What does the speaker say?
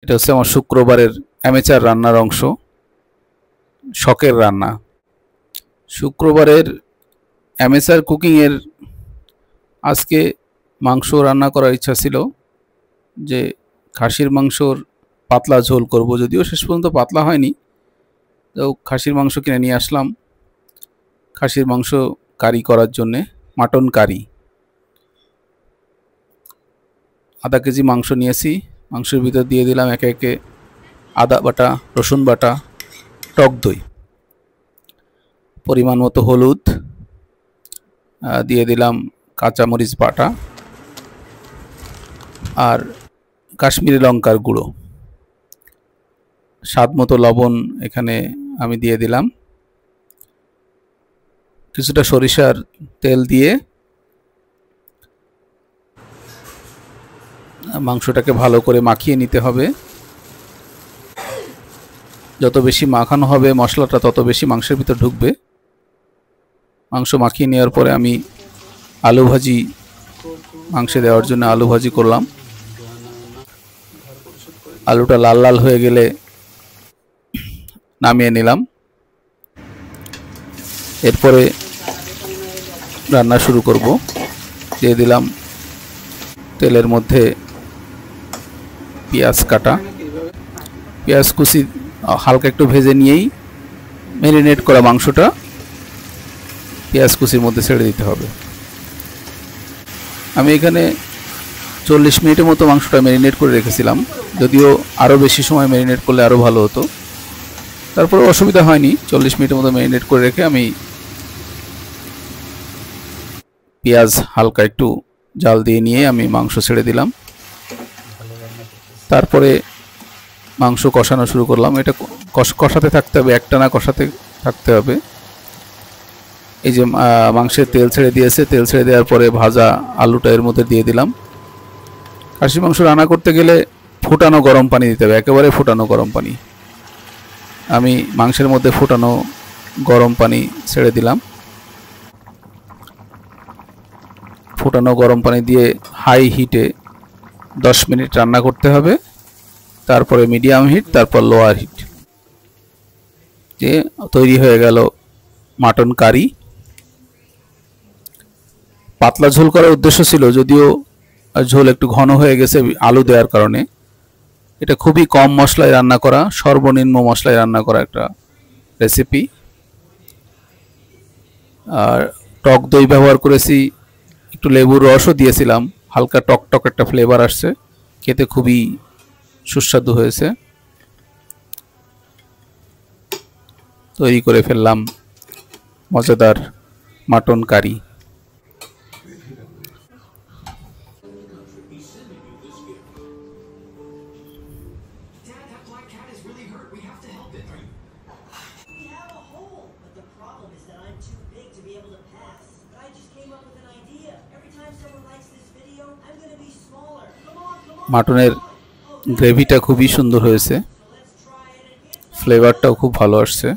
এটা হচ্ছে আমার শুক্রবারের অ্যামেচার রান্নার অংশ, শখের রান্না। শুক্রবারের অ্যামেচার কুকিংয়ের আজকে মাংস রান্না করার ইচ্ছা ছিল, যে খাসির মাংসর পাতলা ঝোল করব, যদিও শেষ পর্যন্ত পাতলা হয়নি। তো খাসির মাংস কিনে নিয়ে আসলাম খাসির মাংস কারি করার জন্যে, মাটন কারি। আধা কেজি মাংস নিয়েছি। মাংসের ভিতর দিয়ে দিলাম একে একে আদা বাটা, রসুন বাটা, টক দই, পরিমাণ মতো হলুদ, দিয়ে দিলাম কাঁচামরিচ বাটা আর কাশ্মীরি লঙ্কার গুঁড়ো, স্বাদ মতো লবণ এখানে আমি দিয়ে দিলাম। কিছুটা সরিষার তেল দিয়ে মাংসটাকে ভালো করে মাখিয়ে নিতে হবে। যত বেশি মাখানো হবে মশলাটা, তত বেশি মাংসের ভিতর ঢুকবে। মাংস মাখিয়ে নেওয়ার পরে আমি আলু ভাজি, মাংসে দেওয়ার জন্য আলু ভাজি করলাম। আলুটা লাল লাল হয়ে গেলে নামিয়ে নিলাম। এরপরে রান্না শুরু করব। দিয়ে দিলাম তেলের মধ্যে পেঁয়াজ কাটা, পেঁয়াজ কুচি হালকা একটু ভেজে নিয়েই ম্যারিনেট করা মাংসটা পেঁয়াজ কুচির মধ্যে ছেড়ে দিতে হবে। আমি এখানে 40 মিনিটের মতো মাংসটা ম্যারিনেট করে রেখেছিলাম, যদিও আরও বেশি সময় ম্যারিনেট করলে আরও ভালো হতো। তারপরে অসুবিধা হয়নি, 40 মিনিটের মতো ম্যারিনেট করে রেখে আমি পেঁয়াজ হালকা একটু জাল দিয়ে নিয়ে আমি মাংস ছেড়ে দিলাম। তারপরে মাংস কষানো শুরু করলাম। এটা কষাতে থাকতে হবে, একটানা কষাতে থাকতে হবে। এই যে মাংসের তেল ছেড়ে দিয়েছে, তেল ছেড়ে দেওয়ার পরে ভাজা আলুটা এর মধ্যে দিয়ে দিলাম। খাসির মাংস রান্না করতে গেলে ফুটানো গরম পানি দিতে হবে, একেবারে ফুটানো গরম পানি। আমি মাংসের মধ্যে ফুটানো গরম পানি ছেড়ে দিলাম। ফুটানো গরম পানি দিয়ে হাই হিটে 10 মিনিট রান্না করতে হবে, তারপরে মিডিয়াম হিট, তারপর লোয়ার হিট। যে তৈরি হয়ে গেল মাটন কারি। পাতলা ঝোল করার উদ্দেশ্য ছিল, যদিও ঝোল একটু ঘন হয়ে গেছে আলু দেওয়ার কারণে। এটা খুবই কম মশলায় রান্না করা, সর্বনিম্ন মশলায় রান্না করা একটা রেসিপি। আর টক দই ব্যবহার করেছি, একটু লেবুর রসও দিয়েছিলাম, হালকা টক টক একটা ফ্লেভার আসছে, খেতে খুবই সুস্বাদু হয়েছে। তৈরি করে ফেললাম মজাদার মাটন কারি। মাটনের গ্রেভিটা খুবই সুন্দর হয়েছে, ফ্লেভারটাও খুব ভালো আসছে।